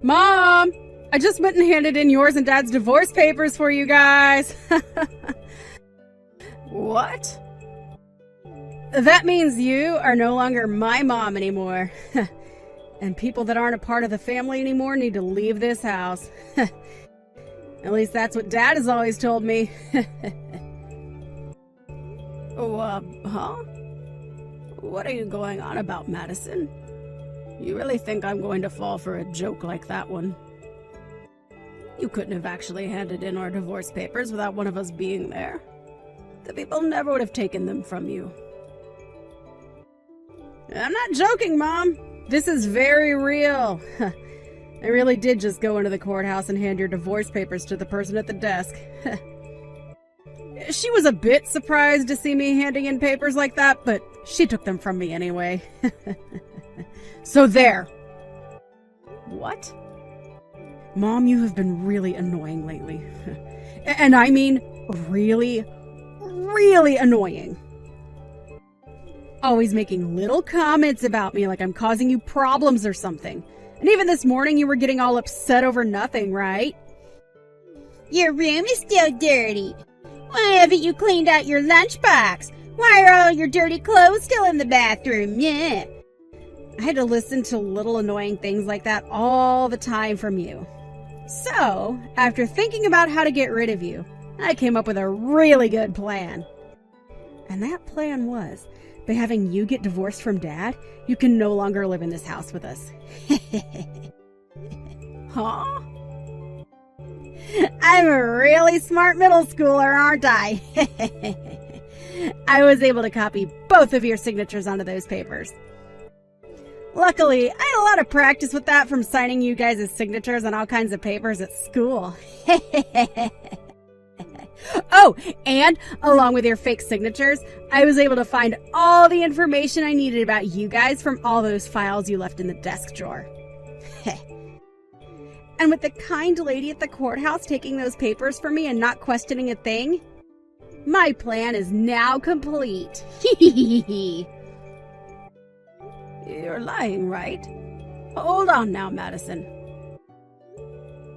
Mom! I just went and handed in yours and Dad's divorce papers for you guys. What? That means you are no longer my mom anymore. And people that aren't a part of the family anymore need to leave this house. At least that's what Dad has always told me. Huh? What are you going on about, Madison? You really think I'm going to fall for a joke like that one? You couldn't have actually handed in our divorce papers without one of us being there. The people never would have taken them from you. I'm not joking, Mom. This is very real. I really did just go into the courthouse and hand your divorce papers to the person at the desk. She was a bit surprised to see me handing in papers like that, but she took them from me anyway. So there. What? Mom, you have been really annoying lately. And I mean really, really annoying. Always making little comments about me like I'm causing you problems or something. And even this morning you were getting all upset over nothing, right? Your room is still dirty. Why haven't you cleaned out your lunchbox? Why are all your dirty clothes still in the bathroom? Yeah. I had to listen to little annoying things like that all the time from you. So, after thinking about how to get rid of you, I came up with a really good plan. And that plan was, by having you get divorced from Dad, you can no longer live in this house with us. Huh? I'm a really smart middle schooler, aren't I? I was able to copy both of your signatures onto those papers. Luckily, I had a lot of practice with that from signing you guys' signatures on all kinds of papers at school. Oh, and along with your fake signatures, I was able to find all the information I needed about you guys from all those files you left in the desk drawer. And with the kind lady at the courthouse taking those papers for me and not questioning a thing, my plan is now complete. You're lying, right? Hold on now, Madison.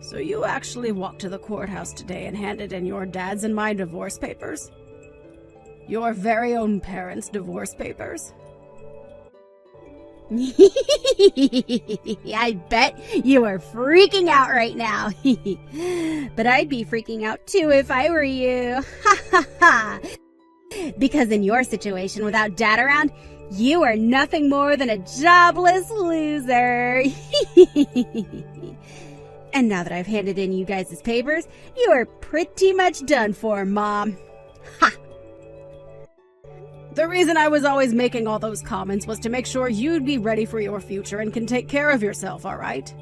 So you actually walked to the courthouse today and handed in your dad's and my divorce papers? Your very own parents' divorce papers? I bet you are freaking out right now. But I'd be freaking out too if I were you. Because in your situation without Dad around, you are nothing more than a jobless loser. And now that I've handed in you guys' papers, you are pretty much done for, Mom. Ha! The reason I was always making all those comments was to make sure you'd be ready for your future and can take care of yourself, all right?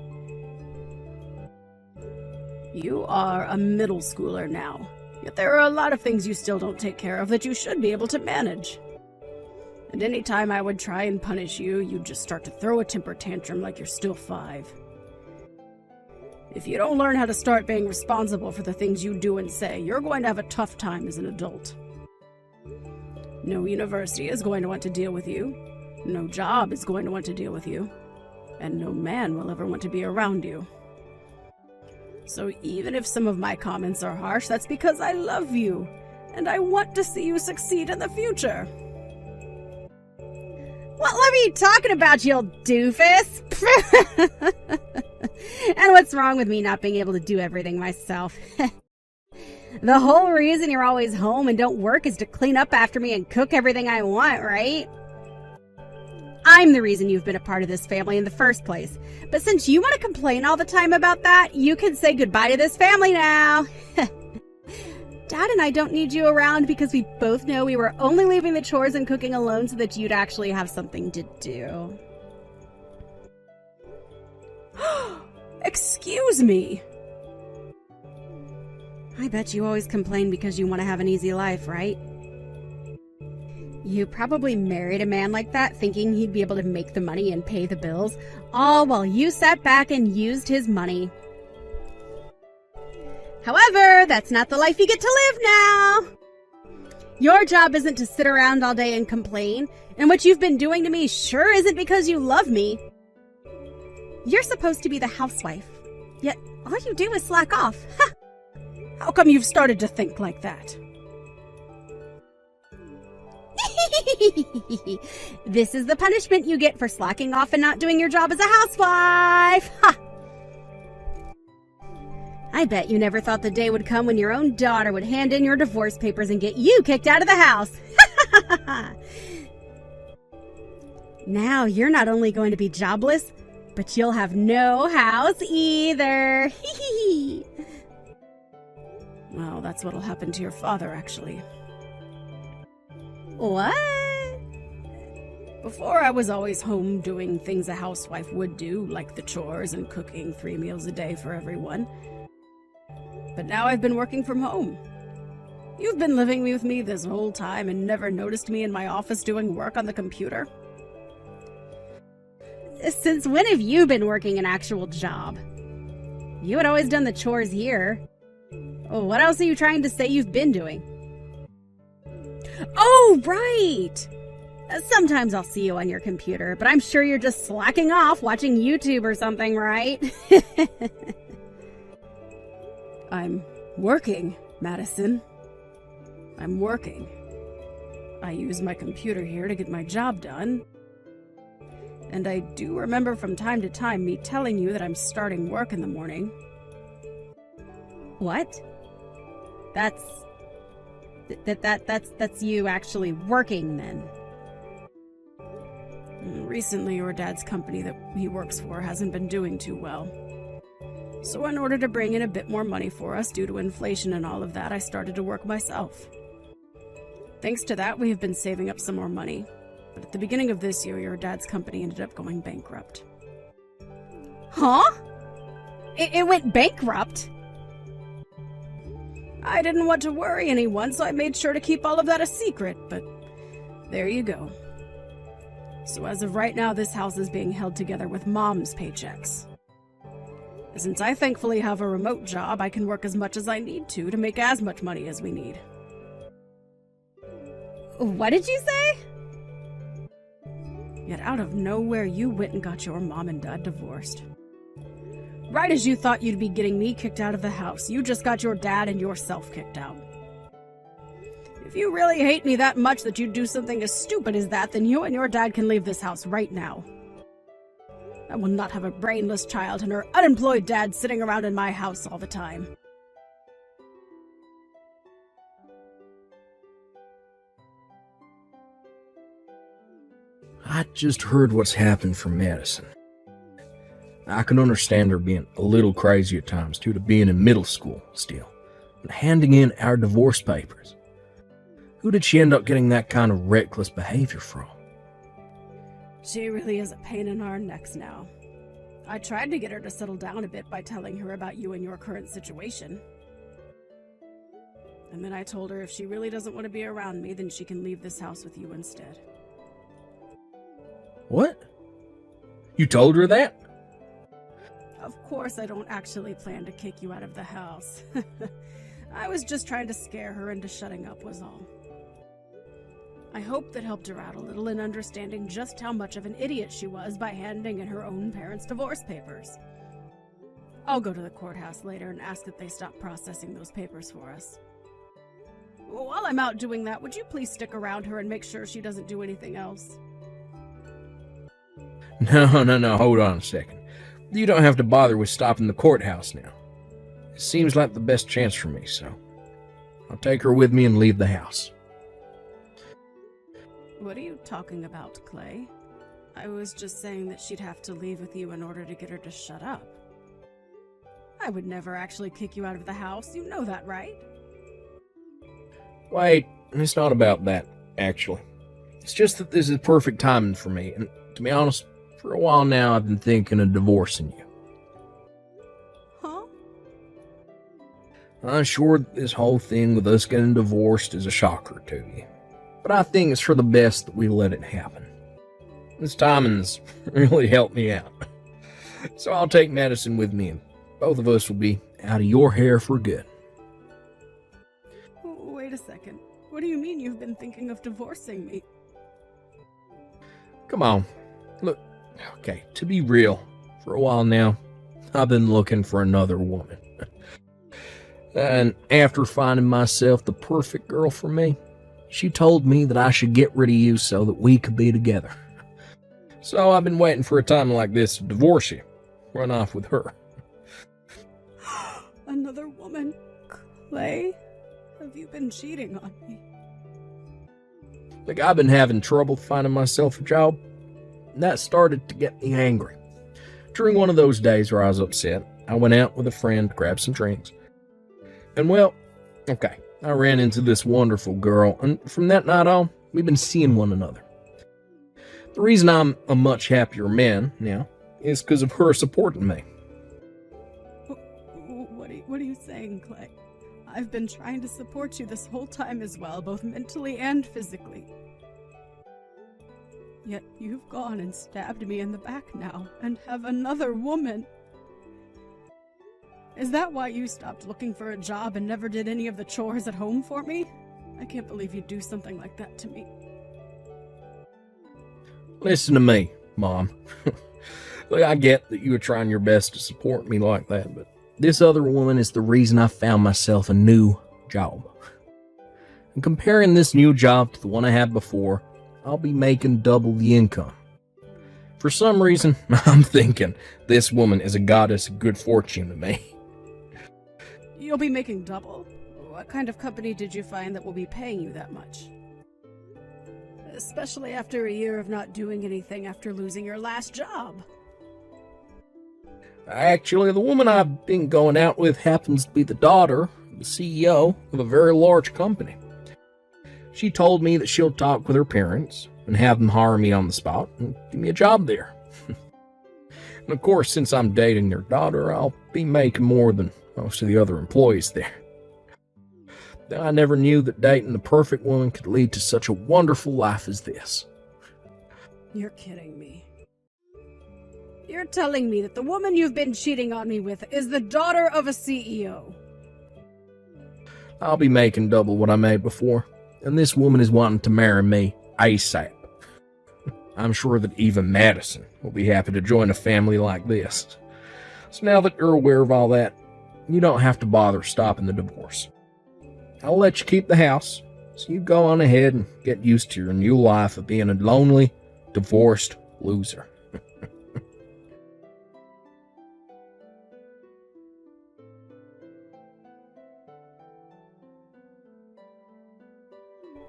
You are a middle schooler now, yet there are a lot of things you still don't take care of that you should be able to manage. And any time I would try and punish you, you'd just start to throw a temper tantrum like you're still 5. If you don't learn how to start being responsible for the things you do and say, you're going to have a tough time as an adult. No university is going to want to deal with you. No job is going to want to deal with you. And no man will ever want to be around you. So even if some of my comments are harsh, that's because I love you. And I want to see you succeed in the future. What love are you talking about, you old doofus? And what's wrong with me not being able to do everything myself? The whole reason you're always home and don't work is to clean up after me and cook everything I want, right? I'm the reason you've been a part of this family in the first place. But since you want to complain all the time about that, you can say goodbye to this family now. Dad and I don't need you around because we both know we were only leaving the chores and cooking alone so that you'd actually have something to do. Excuse me. I bet you always complain because you want to have an easy life, right? You probably married a man like that thinking he'd be able to make the money and pay the bills, all while you sat back and used his money. However, that's not the life you get to live now. Your job isn't to sit around all day and complain, and what you've been doing to me sure isn't because you love me. You're supposed to be the housewife, Yet all you do is slack off. Ha! How come you've started to think like that? This is the punishment you get for slacking off and not doing your job as a housewife. Ha! I bet you never thought the day would come when your own daughter would hand in your divorce papers and get you kicked out of the house. Now you're not only going to be jobless, but you'll have no house either. Well, that's what'll happen to your father, actually. What? Before, I was always home doing things a housewife would do, like the chores and cooking 3 meals a day for everyone. But now I've been working from home. You've been living with me this whole time and never noticed me in my office doing work on the computer? Since when have you been working an actual job? You had always done the chores here. Oh, what else are you trying to say you've been doing? Oh, right! Sometimes I'll see you on your computer, but I'm sure you're just slacking off watching YouTube or something, right? I'm working, Madison. I'm working. I use my computer here to get my job done. And I do remember from time to time me telling you that I'm starting work in the morning. What? That's you actually working then. Recently, your dad's company that he works for hasn't been doing too well. So in order to bring in a bit more money for us due to inflation and all of that, I started to work myself. Thanks to that, we have been saving up some more money. But at the beginning of this year, your dad's company ended up going bankrupt. Huh? It went bankrupt? I didn't want to worry anyone, so I made sure to keep all of that a secret, but there you go. So as of right now, this house is being held together with Mom's paychecks. Since I thankfully have a remote job, I can work as much as I need to make as much money as we need. What did you say? Yet out of nowhere, you went and got your mom and dad divorced. Right as you thought you'd be getting me kicked out of the house, you just got your dad and yourself kicked out. If you really hate me that much that you'd do something as stupid as that, then you and your dad can leave this house right now. I will not have a brainless child and her unemployed dad sitting around in my house all the time. I just heard what's happened from Madison. I can understand her being a little crazy at times due to being in middle school still, and handing in our divorce papers. Who did she end up getting that kind of reckless behavior from? She really is a pain in our necks now. I tried to get her to settle down a bit by telling her about you and your current situation. And then I told her if she really doesn't want to be around me, then she can leave this house with you instead. What? You told her that? Of course I don't actually plan to kick you out of the house. I was just trying to scare her into shutting up was all. I hope that helped her out a little in understanding just how much of an idiot she was by handing in her own parents' divorce papers. I'll go to the courthouse later and ask that they stop processing those papers for us. While I'm out doing that, would you please stick around her and make sure she doesn't do anything else? No, hold on a second. You don't have to bother with stopping the courthouse now. It seems like the best chance for me, so I'll take her with me and leave the house. What are you talking about, Clay? I was just saying that she'd have to leave with you in order to get her to shut up. I would never actually kick you out of the house, you know that, right? Wait, it's not about that, actually. It's just that this is perfect timing for me, and to be honest, for a while now I've been thinking of divorcing you. Huh? I'm sure that this whole thing with us getting divorced is a shocker to you, but I think it's for the best that we let it happen. This timing's really helped me out. So I'll take Madison with me, and both of us will be out of your hair for good. Wait a second. What do you mean you've been thinking of divorcing me? Come on. Look, okay, to be real, for a while now, I've been looking for another woman. And after finding myself the perfect girl for me, she told me that I should get rid of you so that we could be together. So I've been waiting for a time like this to divorce you. Run off with her. Another woman? Clay? Have you been cheating on me? Like, I've been having trouble finding myself a job, and that started to get me angry. During one of those days where I was upset, I went out with a friend to grab some drinks. And well, okay, I ran into this wonderful girl, and from that night on, we've been seeing one another. The reason I'm a much happier man now is because of her supporting me. What are you saying, Clay? I've been trying to support you this whole time as well, both mentally and physically. Yet you've gone and stabbed me in the back now, and have another woman. Is that why you stopped looking for a job and never did any of the chores at home for me? I can't believe you'd do something like that to me. Listen to me, Mom. Look, I get that you were trying your best to support me like that, but this other woman is the reason I found myself a new job. And comparing this new job to the one I had before, I'll be making double the income. For some reason, I'm thinking this woman is a goddess of good fortune to me. You'll be making double? What kind of company did you find that will be paying you that much? Especially after a year of not doing anything after losing your last job. Actually, the woman I've been going out with happens to be the daughter of the CEO of a very large company. She told me that she'll talk with her parents and have them hire me on the spot and give me a job there. And of course, since I'm dating their daughter, I'll be making more than most of the other employees there. I never knew that dating the perfect woman could lead to such a wonderful life as this. You're kidding me. You're telling me that the woman you've been cheating on me with is the daughter of a CEO. I'll be making double what I made before, and this woman is wanting to marry me ASAP. I'm sure that even Madison will be happy to join a family like this. So now that you're aware of all that, you don't have to bother stopping the divorce. I'll let you keep the house, so you go on ahead and get used to your new life of being a lonely, divorced loser.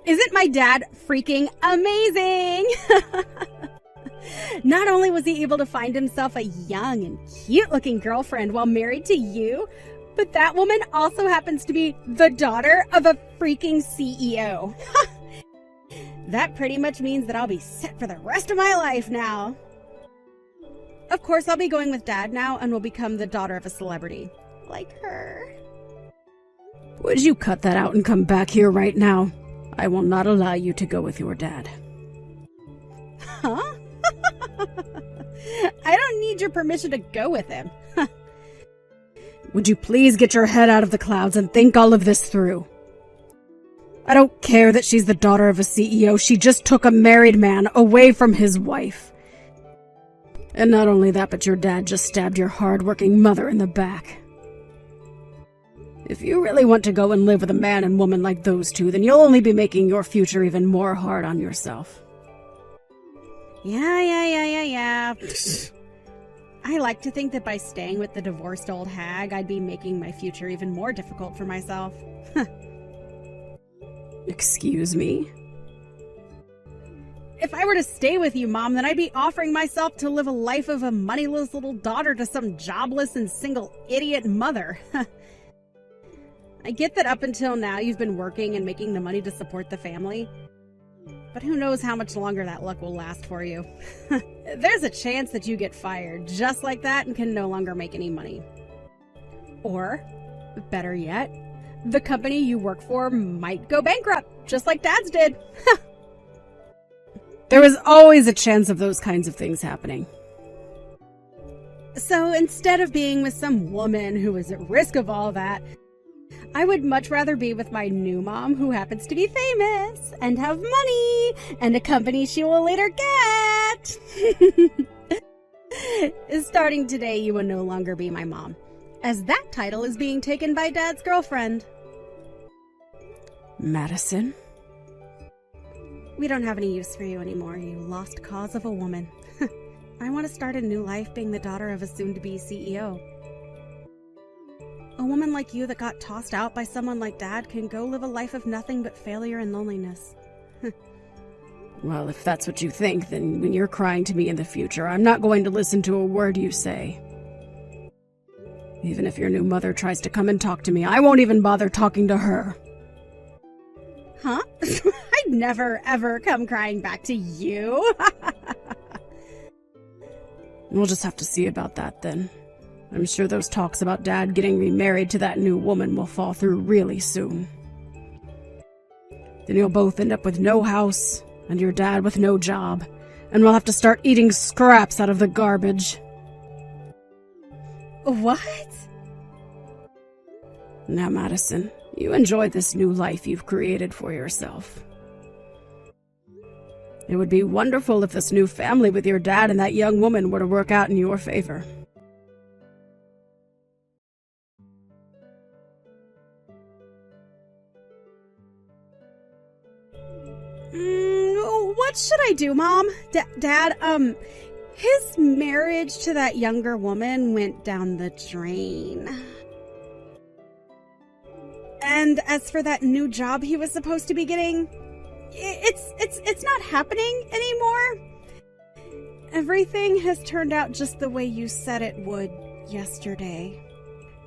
Isn't my dad freaking amazing? Not only was he able to find himself a young and cute-looking girlfriend while married to you, but that woman also happens to be the daughter of a freaking CEO. That pretty much means that I'll be set for the rest of my life now. Of course, I'll be going with Dad now and will become the daughter of a celebrity. Like her. Would you cut that out and come back here right now? I will not allow you to go with your dad. Huh? I don't need your permission to go with him. Would you please get your head out of the clouds and think all of this through? I don't care that she's the daughter of a CEO. She just took a married man away from his wife. And not only that, but your dad just stabbed your hard-working mother in the back. If you really want to go and live with a man and woman like those two, then you'll only be making your future even more hard on yourself. Yeah. I like to think that by staying with the divorced old hag, I'd be making my future even more difficult for myself. Excuse me? If I were to stay with you, Mom, then I'd be offering myself to live a life of a moneyless little daughter to some jobless and single idiot mother. I get that up until now you've been working and making the money to support the family, but who knows how much longer that luck will last for you. There's a chance that you get fired just like that and can no longer make any money. Or, better yet, the company you work for might go bankrupt, just like Dad's did. There is always a chance of those kinds of things happening. So instead of being with some woman who is at risk of all that, I would much rather be with my new mom who happens to be famous and have money and a company she will later get. Starting today, you will no longer be my mom, as that title is being taken by Dad's girlfriend. Madison? We don't have any use for you anymore, you lost cause of a woman. I want to start a new life being the daughter of a soon-to-be CEO. A woman like you that got tossed out by someone like Dad can go live a life of nothing but failure and loneliness. Well, if that's what you think, then when you're crying to me in the future, I'm not going to listen to a word you say. Even if your new mother tries to come and talk to me, I won't even bother talking to her. Huh? I'd never, ever come crying back to you. We'll just have to see about that then. I'm sure those talks about Dad getting remarried to that new woman will fall through really soon. Then you'll both end up with no house, and your dad with no job, and we'll have to start eating scraps out of the garbage. What? Now, Madison, you enjoy this new life you've created for yourself. It would be wonderful if this new family with your dad and that young woman were to work out in your favor. What should I do, Mom? Dad, his marriage to that younger woman went down the drain. And as for that new job he was supposed to be getting, it's not happening anymore. Everything has turned out just the way you said it would yesterday.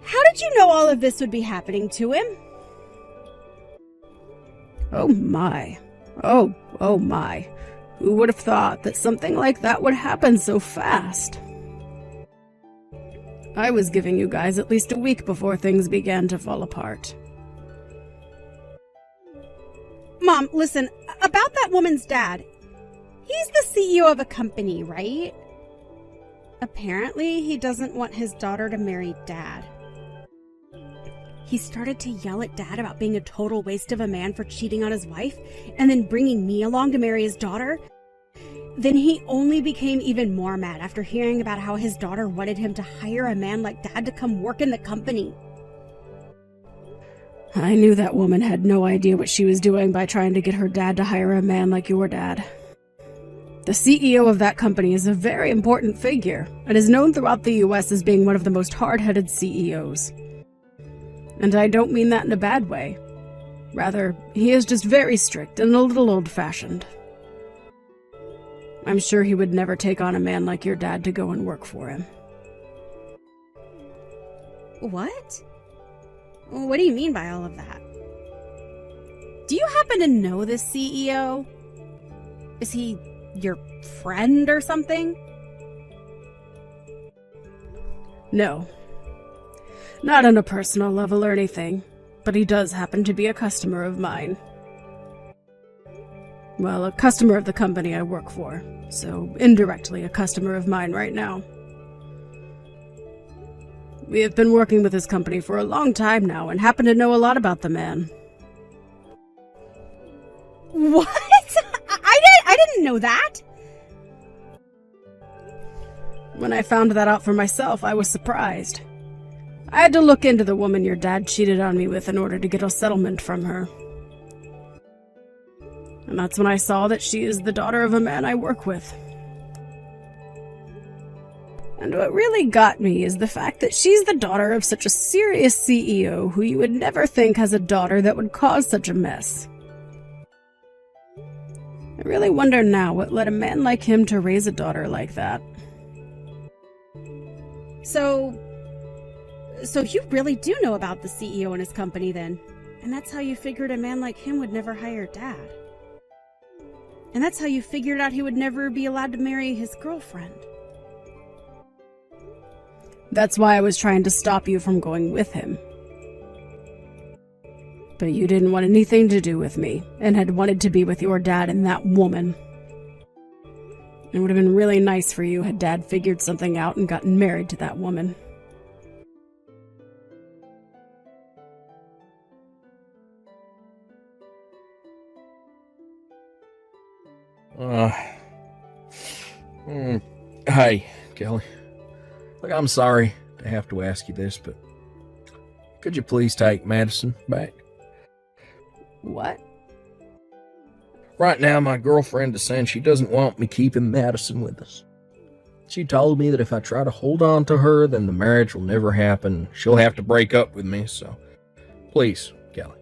How did you know all of this would be happening to him? Oh my. Oh my. Who would have thought that something like that would happen so fast? I was giving you guys at least a week before things began to fall apart. Mom, listen, about that woman's dad. He's the CEO of a company, right? Apparently, he doesn't want his daughter to marry Dad. He started to yell at Dad about being a total waste of a man for cheating on his wife, and then bringing me along to marry his daughter. Then he only became even more mad after hearing about how his daughter wanted him to hire a man like Dad to come work in the company. I knew that woman had no idea what she was doing by trying to get her dad to hire a man like your dad. The CEO of that company is a very important figure, and is known throughout the US as being one of the most hard-headed CEOs. And I don't mean that in a bad way. Rather, he is just very strict and a little old-fashioned. I'm sure he would never take on a man like your dad to go and work for him. What? What do you mean by all of that? Do you happen to know this CEO? Is he your friend or something? No. Not on a personal level or anything, but he does happen to be a customer of mine. Well, a customer of the company I work for, so indirectly a customer of mine right now. We have been working with this company for a long time now and happen to know a lot about the man. What? I didn't know that. When I found that out for myself, I was surprised. I had to look into the woman your dad cheated on me with in order to get a settlement from her. And that's when I saw that she is the daughter of a man I work with. And what really got me is the fact that she's the daughter of such a serious CEO who you would never think has a daughter that would cause such a mess. I really wonder now what led a man like him to raise a daughter like that. So you really do know about the CEO and his company then? And that's how you figured a man like him would never hire Dad? And that's how you figured out he would never be allowed to marry his girlfriend? That's why I was trying to stop you from going with him. But you didn't want anything to do with me, and had wanted to be with your dad and that woman. It would have been really nice for you had Dad figured something out and gotten married to that woman. Hey, Kelly. Look, I'm sorry to have to ask you this, but could you please take Madison back? What? Right now, my girlfriend is saying she doesn't want me keeping Madison with us. She told me that if I try to hold on to her, then the marriage will never happen. She'll have to break up with me, so please, Kelly,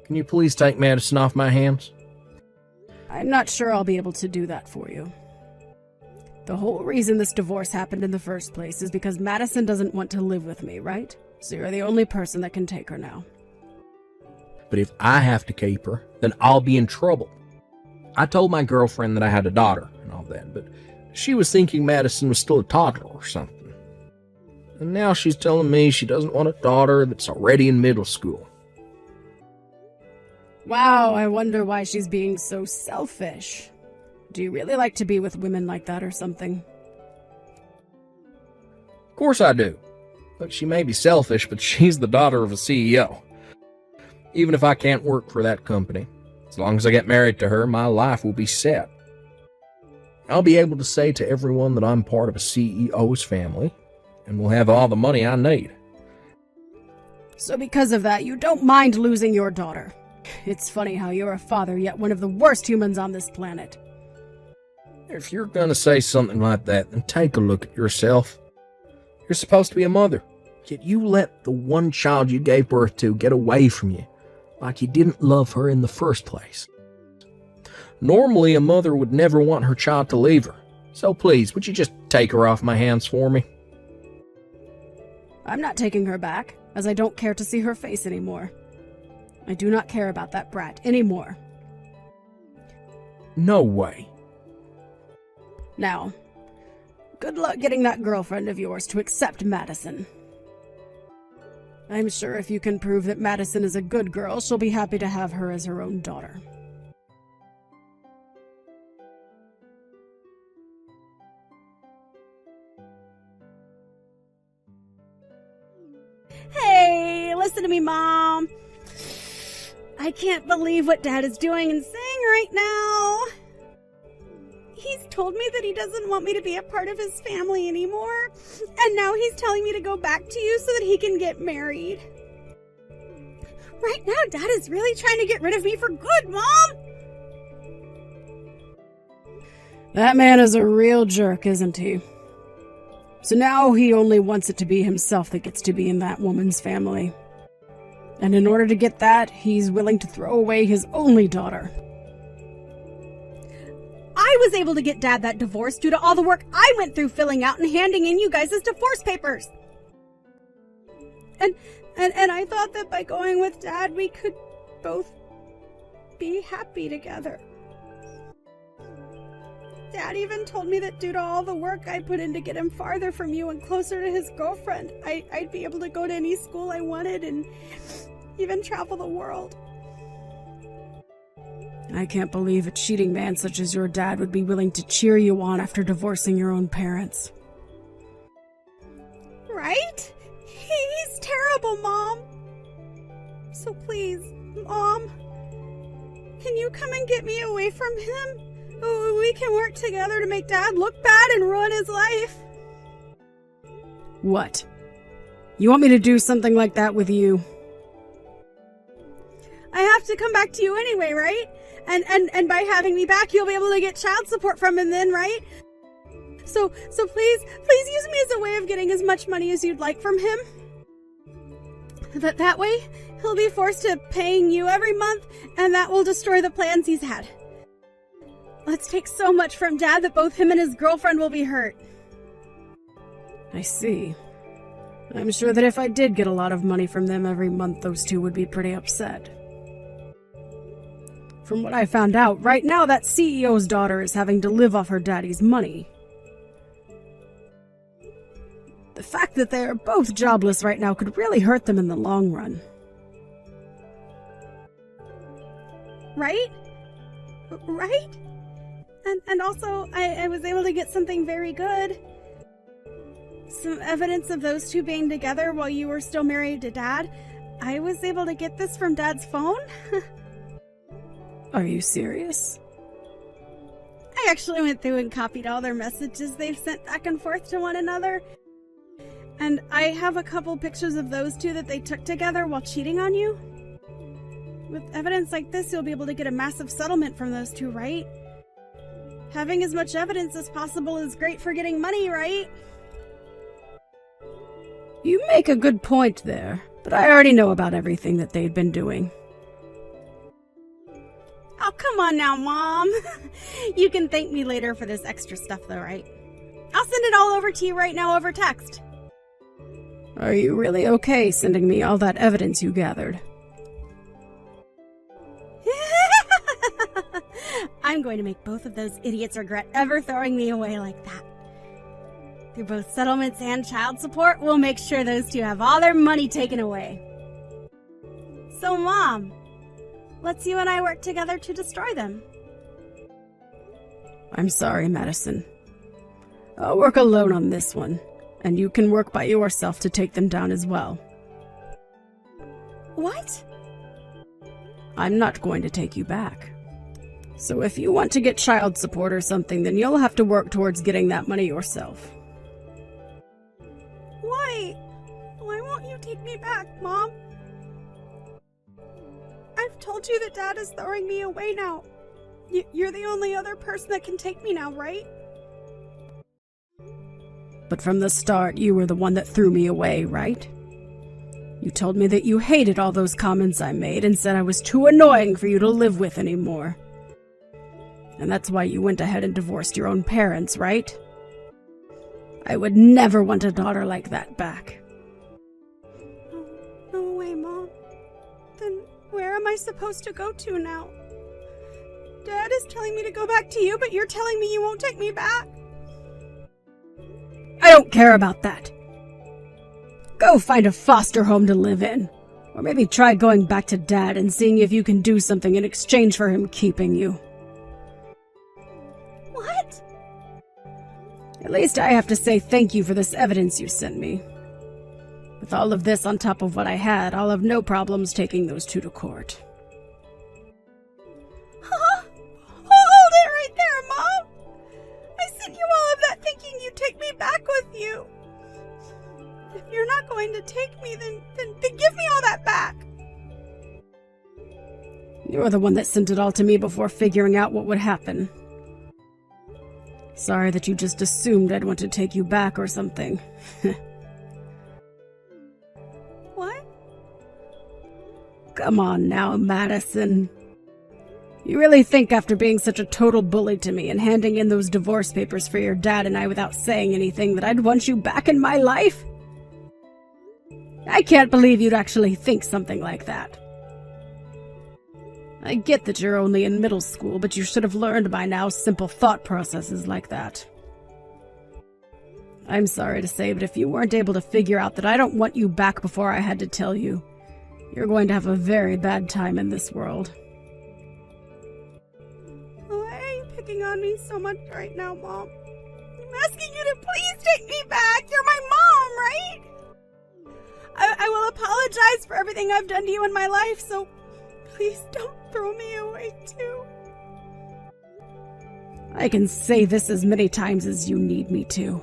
can you please take Madison off my hands? I'm not sure I'll be able to do that for you. The whole reason this divorce happened in the first place is because Madison doesn't want to live with me, right? So you're the only person that can take her now. But if I have to keep her, then I'll be in trouble. I told my girlfriend that I had a daughter and all that, but she was thinking Madison was still a toddler or something. And now she's telling me she doesn't want a daughter that's already in middle school. Wow, I wonder why she's being so selfish. Do you really like to be with women like that or something? Of course I do. Look, she may be selfish, but she's the daughter of a CEO. Even if I can't work for that company, as long as I get married to her, my life will be set. I'll be able to say to everyone that I'm part of a CEO's family, and will have all the money I need. So because of that, you don't mind losing your daughter. It's funny how you're a father, yet one of the worst humans on this planet. If you're going to say something like that, then take a look at yourself. You're supposed to be a mother, yet you let the one child you gave birth to get away from you, like you didn't love her in the first place. Normally, a mother would never want her child to leave her. So please, would you just take her off my hands for me? I'm not taking her back, as I don't care to see her face anymore. I do not care about that brat anymore. No way. Now, good luck getting that girlfriend of yours to accept Madison. I'm sure if you can prove that Madison is a good girl, she'll be happy to have her as her own daughter. Hey, listen to me, Mom. I can't believe what Dad is doing and saying right now. He's told me that he doesn't want me to be a part of his family anymore, and now he's telling me to go back to you so that he can get married. Right now, Dad is really trying to get rid of me for good, Mom! That man is a real jerk, isn't he? So now he only wants it to be himself that gets to be in that woman's family. And in order to get that, he's willing to throw away his only daughter. I was able to get Dad that divorce due to all the work I went through filling out and handing in you guys' divorce papers. And I thought that by going with Dad, we could both be happy together. Dad even told me that due to all the work I put in to get him farther from you and closer to his girlfriend, I'd be able to go to any school I wanted and even travel the world. I can't believe a cheating man such as your dad would be willing to cheer you on after divorcing your own parents. Right? He's terrible, Mom. So please, Mom, can you come and get me away from him? We can work together to make Dad look bad and ruin his life. What? You want me to do something like that with you? I have to come back to you anyway, right? And by having me back, you'll be able to get child support from him then, right? So please use me as a way of getting as much money as you'd like from him. That way, he'll be forced to paying you every month, and that will destroy the plans he's had. Let's take so much from Dad that both him and his girlfriend will be hurt. I see. I'm sure that if I did get a lot of money from them every month, those two would be pretty upset. From what I found out, right now that CEO's daughter is having to live off her daddy's money. The fact that they are both jobless right now could really hurt them in the long run. Right? Right? And also, I was able to get something very good. Some evidence of those two being together while you were still married to Dad. I was able to get this from Dad's phone. Are you serious? I actually went through and copied all their messages they've sent back and forth to one another. And I have a couple pictures of those two that they took together while cheating on you. With evidence like this, you'll be able to get a massive settlement from those two, right? Having as much evidence as possible is great for getting money, right? You make a good point there, but I already know about everything that they'd been doing. Oh, come on now, Mom. You can thank me later for this extra stuff, though, right? I'll send it all over to you right now over text. Are you really okay sending me all that evidence you gathered? I'm going to make both of those idiots regret ever throwing me away like that. Through both settlements and child support, we'll make sure those two have all their money taken away. So, Mom, let's you and I work together to destroy them. I'm sorry, Madison. I'll work alone on this one, and you can work by yourself to take them down as well. What? I'm not going to take you back. So if you want to get child support or something, then you'll have to work towards getting that money yourself. Why? Why won't you take me back, Mom? I've told you that Dad is throwing me away now. You're the only other person that can take me now, right? But from the start, you were the one that threw me away, right? You told me that you hated all those comments I made and said I was too annoying for you to live with anymore. And that's why you went ahead and divorced your own parents, right? I would never want a daughter like that back. No way, Mom. Then where am I supposed to go to now? Dad is telling me to go back to you, but you're telling me you won't take me back. I don't care about that. Go find a foster home to live in. Or maybe try going back to Dad and seeing if you can do something in exchange for him keeping you. What? At least I have to say thank you for this evidence you sent me. With all of this on top of what I had, I'll have no problems taking those two to court. Huh? Hold it right there, Mom! I sent you all of that thinking you'd take me back with you. If you're not going to take me, then give me all that back. You're the one that sent it all to me before figuring out what would happen. Sorry that you just assumed I'd want to take you back or something. What? Come on now, Madison. You really think after being such a total bully to me and handing in those divorce papers for your dad and I without saying anything that I'd want you back in my life? I can't believe you'd actually think something like that. I get that you're only in middle school, but you should have learned by now simple thought processes like that. I'm sorry to say, but if you weren't able to figure out that I don't want you back before I had to tell you, you're going to have a very bad time in this world. Why are you picking on me so much right now, Mom? I'm asking you to please take me back. You're my mom, right? I will apologize for everything I've done to you in my life, so please don't throw me away too. I can say this as many times as you need me to.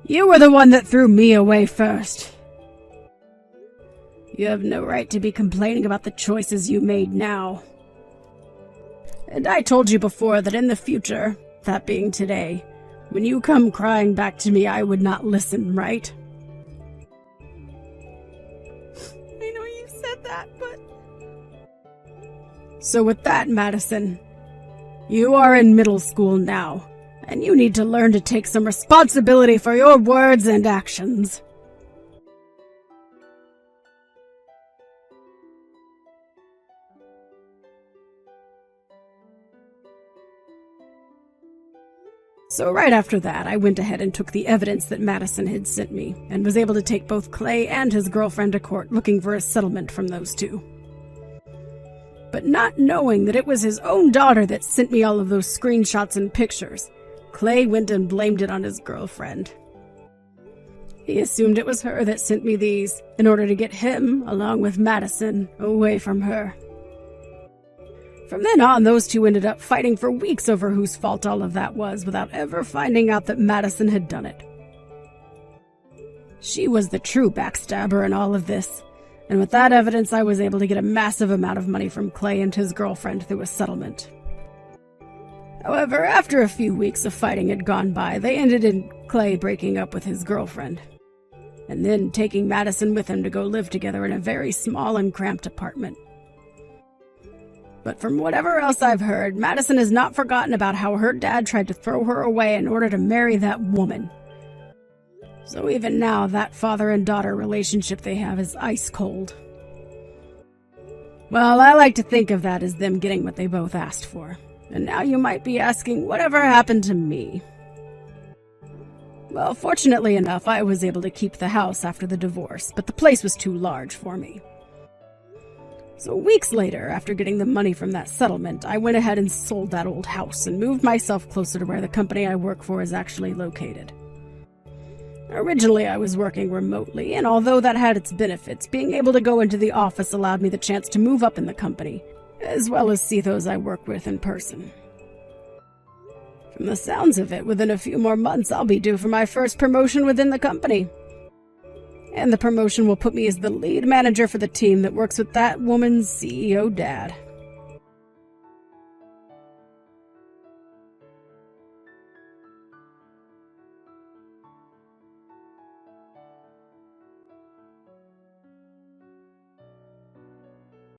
You were the one that threw me away first. You have no right to be complaining about the choices you made now. And I told you before that in the future, that being today, when you come crying back to me, I would not listen, right? I know you said that, but... So with that, Madison, you are in middle school now, and you need to learn to take some responsibility for your words and actions. So right after that, I went ahead and took the evidence that Madison had sent me, and was able to take both Clay and his girlfriend to court looking for a settlement from those two. But not knowing that it was his own daughter that sent me all of those screenshots and pictures, Clay went and blamed it on his girlfriend. He assumed it was her that sent me these, in order to get him, along with Madison, away from her. From then on, those two ended up fighting for weeks over whose fault all of that was, without ever finding out that Madison had done it. She was the true backstabber in all of this, and with that evidence I was able to get a massive amount of money from Clay and his girlfriend through a settlement. However, after a few weeks of fighting had gone by, they ended in Clay breaking up with his girlfriend, and then taking Madison with him to go live together in a very small and cramped apartment. But from whatever else I've heard, Madison has not forgotten about how her dad tried to throw her away in order to marry that woman. So even now, that father and daughter relationship they have is ice cold. Well, I like to think of that as them getting what they both asked for. And now you might be asking, whatever happened to me? Well, fortunately enough, I was able to keep the house after the divorce, but the place was too large for me. So weeks later, after getting the money from that settlement, I went ahead and sold that old house and moved myself closer to where the company I work for is actually located. Originally, I was working remotely, and although that had its benefits, being able to go into the office allowed me the chance to move up in the company, as well as see those I work with in person. From the sounds of it, within a few more months, I'll be due for my first promotion within the company. And the promotion will put me as the lead manager for the team that works with that woman's CEO dad.